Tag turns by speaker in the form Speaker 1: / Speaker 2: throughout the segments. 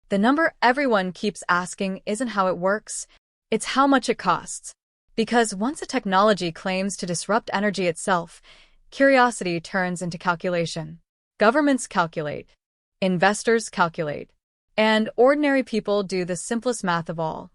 Speaker 1: The number everyone keeps asking isn't how it works, it's how much it costs. Because once a technology claims to disrupt energy itself, curiosity turns into calculation. Governments calculate, investors calculate, and ordinary people do the simplest math of all.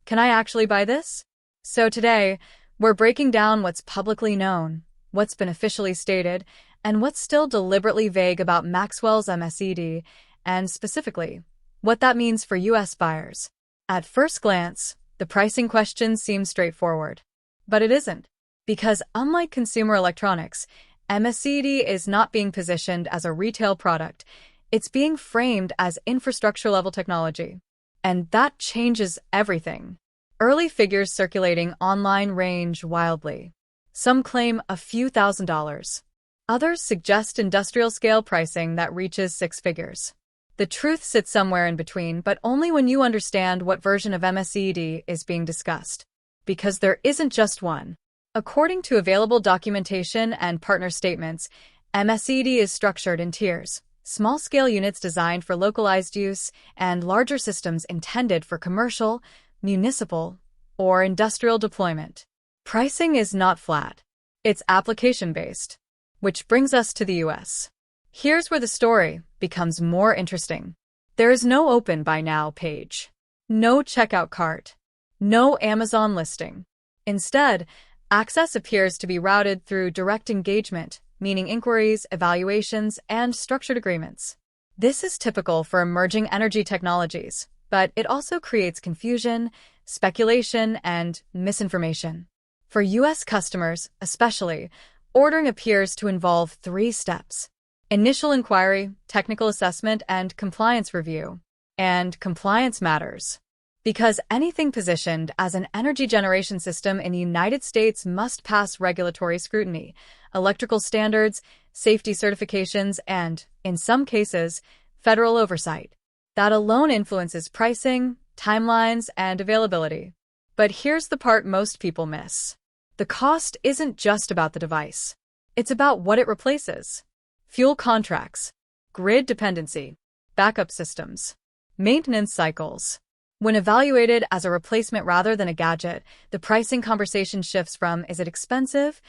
Speaker 1: Can I actually buy this? So today, we're breaking down what's publicly known, what's been officially stated, and what's still deliberately vague about Maxwell's MSED, and specifically, what that means for US buyers. At first glance, the pricing question seems straightforward. But it isn't. Because unlike consumer electronics, MSED is not being positioned as a retail product, it's being framed as infrastructure-level technology. And that changes everything. Early figures circulating online range wildly. Some claim a few $1,000s. Others suggest industrial-scale pricing that reaches six figures. The truth sits somewhere in between, but only when you understand what version of MSED is being discussed. Because there isn't just one. According to available documentation and partner statements, MSED is structured in tiers. Small-scale units designed for localized use, and larger systems intended for commercial, municipal, or industrial deployment. Pricing is not flat. It's application-based. Which brings us to the US. Here's where the story becomes more interesting. There is no Open Buy Now page. No checkout cart. No Amazon listing. Instead, access appears to be routed through direct engagement, meaning inquiries, evaluations, and structured agreements. This is typical for emerging energy technologies, but it also creates confusion, speculation, and misinformation. For US customers, especially, ordering appears to involve three steps: initial inquiry, technical assessment, and compliance review. And compliance matters. Because anything positioned as an energy generation system in the United States must pass regulatory scrutiny, electrical standards, safety certifications, and, in some cases, federal oversight. That alone influences pricing, timelines, and availability. But here's the part most people miss. The cost isn't just about the device. It's about what it replaces. Fuel contracts, grid dependency, backup systems, maintenance cycles. When evaluated as a replacement rather than a gadget, the pricing conversation shifts from "is it expensive?"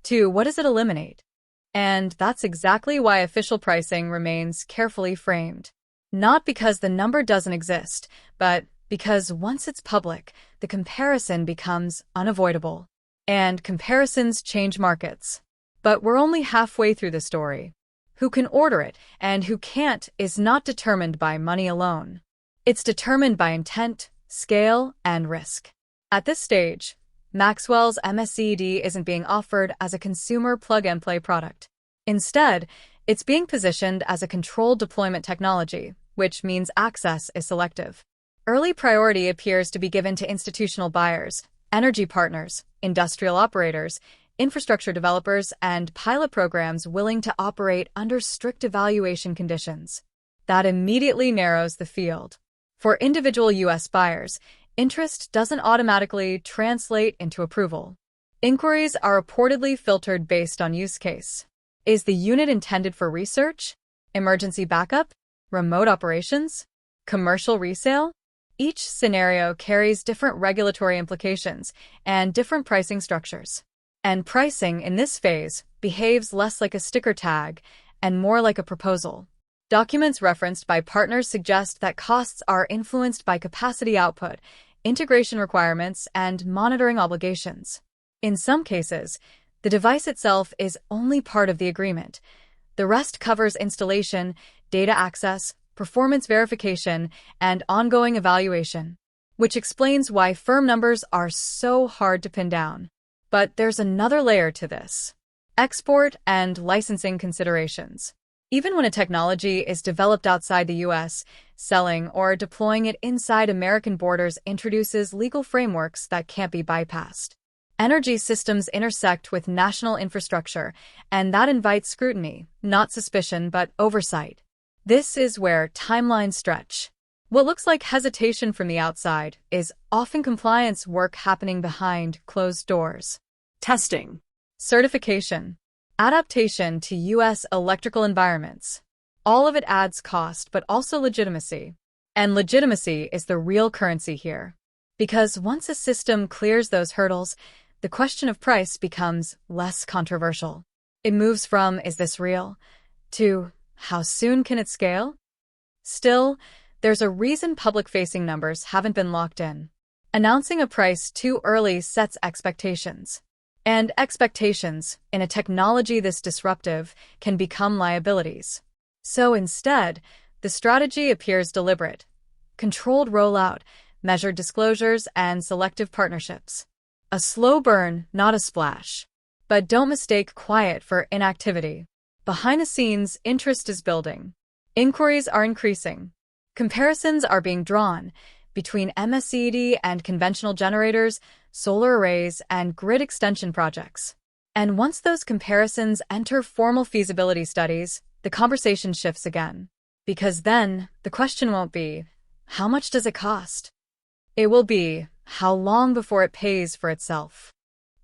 Speaker 1: to "what does it eliminate?" And that's exactly why official pricing remains carefully framed. Not because the number doesn't exist, but because once it's public, the comparison becomes unavoidable. And comparisons change markets. But we're only halfway through the story. Who can order it and who can't is not determined by money alone. It's determined by intent, scale, and risk. At this stage, Maxwell's MSED isn't being offered as a consumer plug-and-play product. Instead, it's being positioned as a controlled deployment technology, which means access is selective. Early priority appears to be given to institutional buyers, energy partners, industrial operators, infrastructure developers, and pilot programs willing to operate under strict evaluation conditions. That immediately narrows the field. For individual US buyers, interest doesn't automatically translate into approval. Inquiries are reportedly filtered based on use case. Is the unit intended for research, emergency backup, remote operations, commercial resale? Each scenario carries different regulatory implications and different pricing structures. And pricing in this phase behaves less like a sticker tag and more like a proposal. Documents referenced by partners suggest that costs are influenced by capacity output, integration requirements, and monitoring obligations. In some cases, the device itself is only part of the agreement. The rest covers installation, data access, performance verification, and ongoing evaluation, which explains why firm numbers are so hard to pin down. But there's another layer to this: export and licensing considerations. Even when a technology is developed outside the US, selling or deploying it inside American borders introduces legal frameworks that can't be bypassed. Energy systems intersect with national infrastructure, and that invites scrutiny, not suspicion but oversight. This is where timelines stretch. What looks like hesitation from the outside is often compliance work happening behind closed doors.
Speaker 2: Testing,
Speaker 1: certification, adaptation to US electrical environments. All of it adds cost but also legitimacy. And legitimacy is the real currency here. Because once a system clears those hurdles, the question of price becomes less controversial. It moves from, is this real, to, how soon can it scale? Still, there's a reason public-facing numbers haven't been locked in. Announcing a price too early sets expectations. And expectations, in a technology this disruptive, can become liabilities. So instead, the strategy appears deliberate. Controlled rollout, measured disclosures, and selective partnerships. A slow burn, not a splash. But don't mistake quiet for inactivity. Behind the scenes, interest is building. Inquiries are increasing. Comparisons are being drawn between MSED and conventional generators, solar arrays, and grid extension projects. And once those comparisons enter formal feasibility studies, the conversation shifts again. Because then, the question won't be, how much does it cost? It will be, how long before it pays for itself?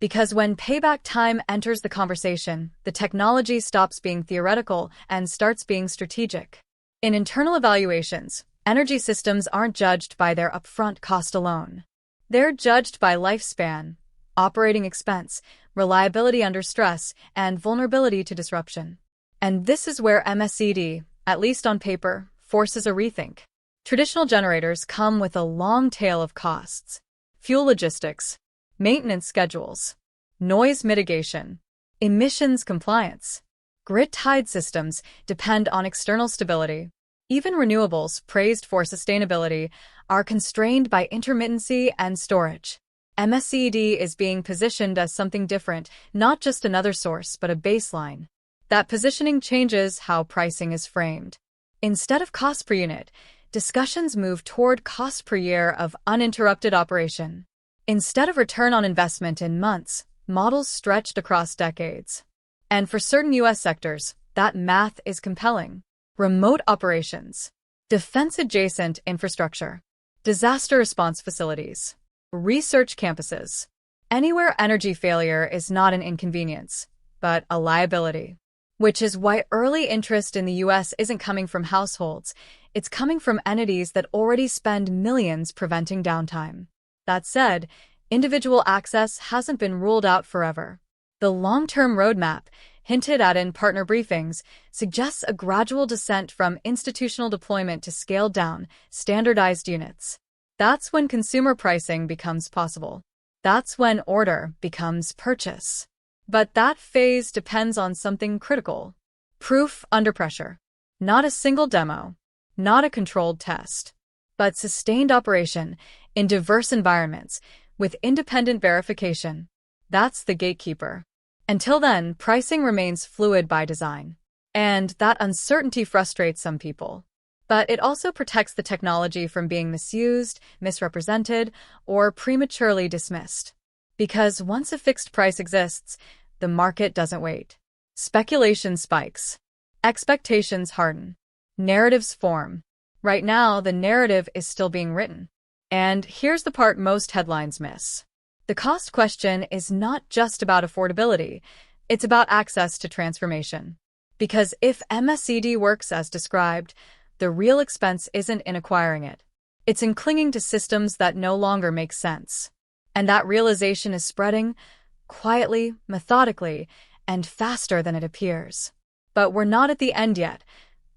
Speaker 1: Because when payback time enters the conversation, the technology stops being theoretical and starts being strategic. In internal evaluations, energy systems aren't judged by their upfront cost alone. They're judged by lifespan, operating expense, reliability under stress, and vulnerability to disruption. And this is where MSED, at least on paper, forces a rethink. Traditional generators come with a long tail of costs. Fuel logistics, maintenance schedules, noise mitigation, emissions compliance. Grid-tied systems depend on external stability. Even renewables, praised for sustainability, are constrained by intermittency and storage. MSED is being positioned as something different, not just another source, but a baseline. That positioning changes how pricing is framed. Instead of cost per unit, discussions move toward cost per year of uninterrupted operation. Instead of return on investment in months, models stretched across decades. And for certain U.S. sectors, that math is compelling. Remote operations, defense-adjacent infrastructure, disaster response facilities, research campuses. Anywhere energy failure is not an inconvenience, but a liability. Which is why early interest in the U.S. isn't coming from households, it's coming from entities that already spend millions preventing downtime. That said, individual access hasn't been ruled out forever. The long-term roadmap, hinted at in partner briefings, suggests a gradual descent from institutional deployment to scaled-down, standardized units. That's when consumer pricing becomes possible. That's when order becomes purchase. But that phase depends on something critical. Proof under pressure. Not a single demo, not a controlled test, but sustained operation in diverse environments with independent verification. That's the gatekeeper. Until then, pricing remains fluid by design. And that uncertainty frustrates some people. But it also protects the technology from being misused, misrepresented, or prematurely dismissed. Because once a fixed price exists, the market doesn't wait. Speculation spikes. Expectations harden. Narratives form. Right now, the narrative is still being written. And here's the part most headlines miss. The cost question is not just about affordability, it's about access to transformation. Because if MSED works as described, the real expense isn't in acquiring it. It's in clinging to systems that no longer make sense. And that realization is spreading quietly, methodically, and faster than it appears. But we're not at the end yet.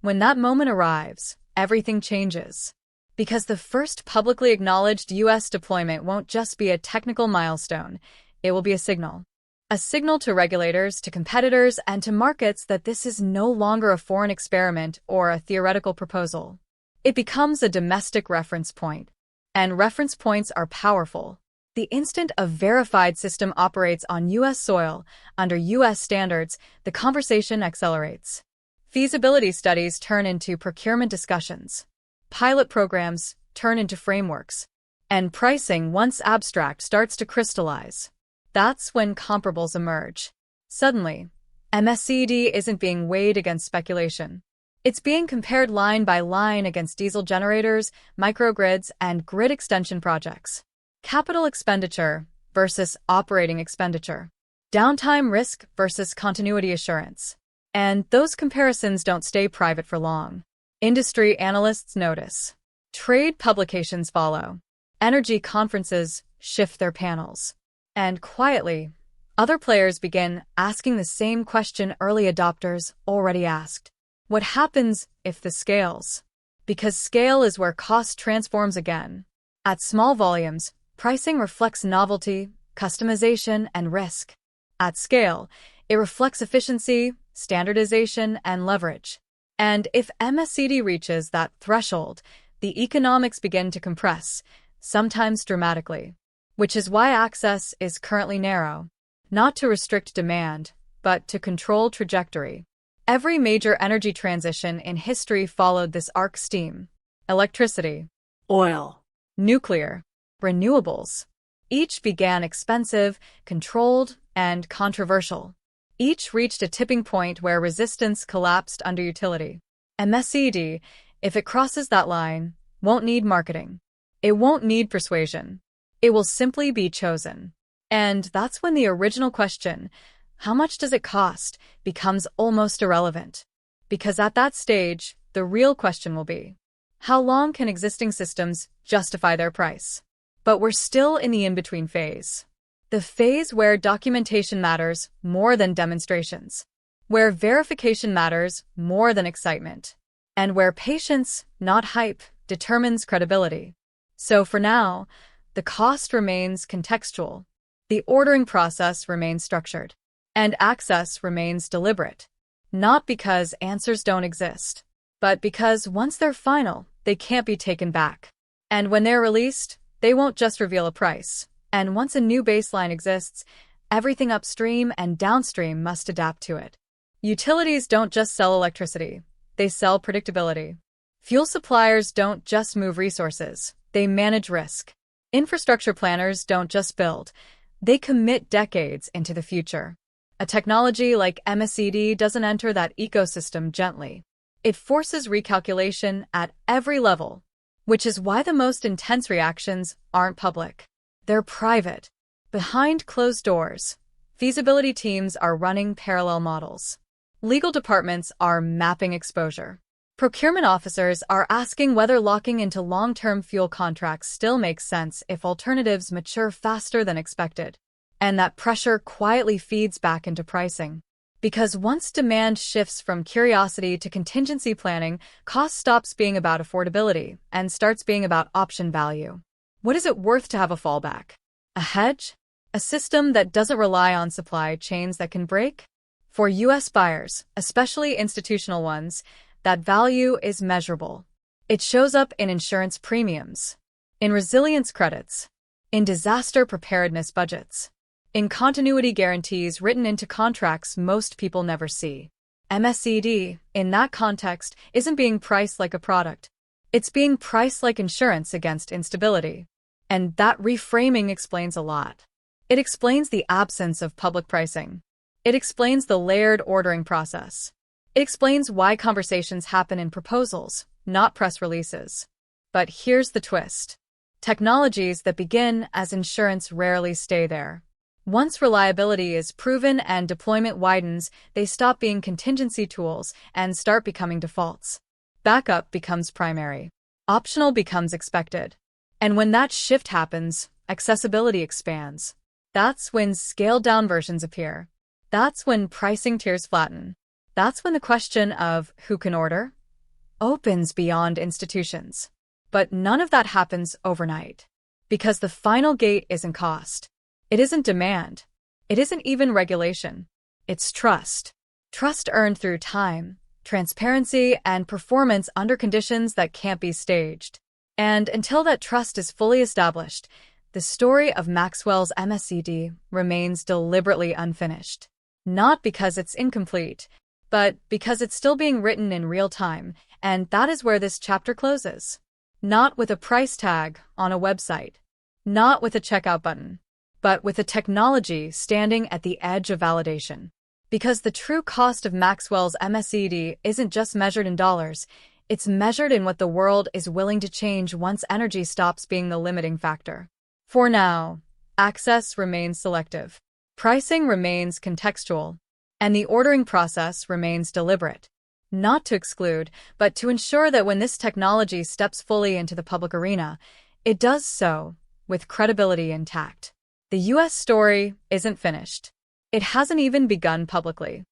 Speaker 1: When that moment arrives, everything changes. Because the first publicly acknowledged U.S. deployment won't just be a technical milestone, it will be a signal. A signal to regulators, to competitors, and to markets that this is no longer a foreign experiment or a theoretical proposal. It becomes a domestic reference point. And reference points are powerful. The instant a verified system operates on U.S. soil, under U.S. standards, the conversation accelerates. Feasibility studies turn into procurement discussions. Pilot programs turn into frameworks. And pricing, once abstract, starts to crystallize. That's when comparables emerge. Suddenly, MSED isn't being weighed against speculation. It's being compared line by line against diesel generators, microgrids, and grid extension projects. Capital expenditure versus operating expenditure. Downtime risk versus continuity assurance. And those comparisons don't stay private for long. Industry analysts notice. Trade publications follow. Energy conferences shift their panels. And quietly, other players begin asking the same question early adopters already asked. What happens if this scales? Because scale is where cost transforms again. At small volumes, pricing reflects novelty, customization, and risk. At scale, it reflects efficiency, standardization, and leverage. And if MSED reaches that threshold, the economics begin to compress, sometimes dramatically. Which is why access is currently narrow, not to restrict demand, but to control trajectory. Every major energy transition in history followed this arc: steam, electricity, oil, nuclear, renewables. Each began expensive, controlled, and controversial. Each reached a tipping point where resistance collapsed under utility. MSED, if it crosses that line, won't need marketing. It won't need persuasion. It will simply be chosen. And that's when the original question, how much does it cost, becomes almost irrelevant. Because at that stage, the real question will be, how long can existing systems justify their price? But we're still in the in-between phase. The phase where documentation matters more than demonstrations. Where verification matters more than excitement. And where patience, not hype, determines credibility. So for now, the cost remains contextual. The ordering process remains structured. And access remains deliberate. Not because answers don't exist, but because once they're final, they can't be taken back. And when they're released, they won't just reveal a price. And once a new baseline exists, everything upstream and downstream must adapt to it. Utilities don't just sell electricity, they sell predictability. Fuel suppliers don't just move resources, they manage risk. Infrastructure planners don't just build, they commit decades into the future. A technology like MSED doesn't enter that ecosystem gently. It forces recalculation at every level, which is why the most intense reactions aren't public. They're private. Behind closed doors, feasibility teams are running parallel models. Legal departments are mapping exposure. Procurement officers are asking whether locking into long-term fuel contracts still makes sense if alternatives mature faster than expected. And that pressure quietly feeds back into pricing. Because once demand shifts from curiosity to contingency planning, cost stops being about affordability and starts being about option value. What is it worth to have a fallback? A hedge? A system that doesn't rely on supply chains that can break? For U.S. buyers, especially institutional ones, that value is measurable. It shows up in insurance premiums, in resilience credits, in disaster preparedness budgets, in continuity guarantees written into contracts most people never see. MSED, in that context, isn't being priced like a product. It's being priced like insurance against instability. And that reframing explains a lot. It explains the absence of public pricing. It explains the layered ordering process. It explains why conversations happen in proposals, not press releases. But here's the twist. Technologies that begin as insurance rarely stay there. Once reliability is proven and deployment widens, they stop being contingency tools and start becoming defaults. Backup becomes primary. Optional becomes expected. And when that shift happens, accessibility expands. That's when scaled-down versions appear. That's when pricing tiers flatten. That's when the question of who can order opens beyond institutions. But none of that happens overnight. Because the final gate isn't cost. It isn't demand. It isn't even regulation. It's trust. Trust earned through time, transparency, and performance under conditions that can't be staged. And until that trust is fully established, the story of Maxwell's MSED remains deliberately unfinished. Not because it's incomplete, but because it's still being written in real time, and that is where this chapter closes. Not with a price tag on a website, not with a checkout button, but with a technology standing at the edge of validation. Because the true cost of Maxwell's MSED isn't just measured in dollars, it's measured in what the world is willing to change once energy stops being the limiting factor. For now, access remains selective, pricing remains contextual, and the ordering process remains deliberate. not to exclude, but to ensure that when this technology steps fully into the public arena, it does so with credibility intact. The US story isn't finished. It hasn't even begun publicly.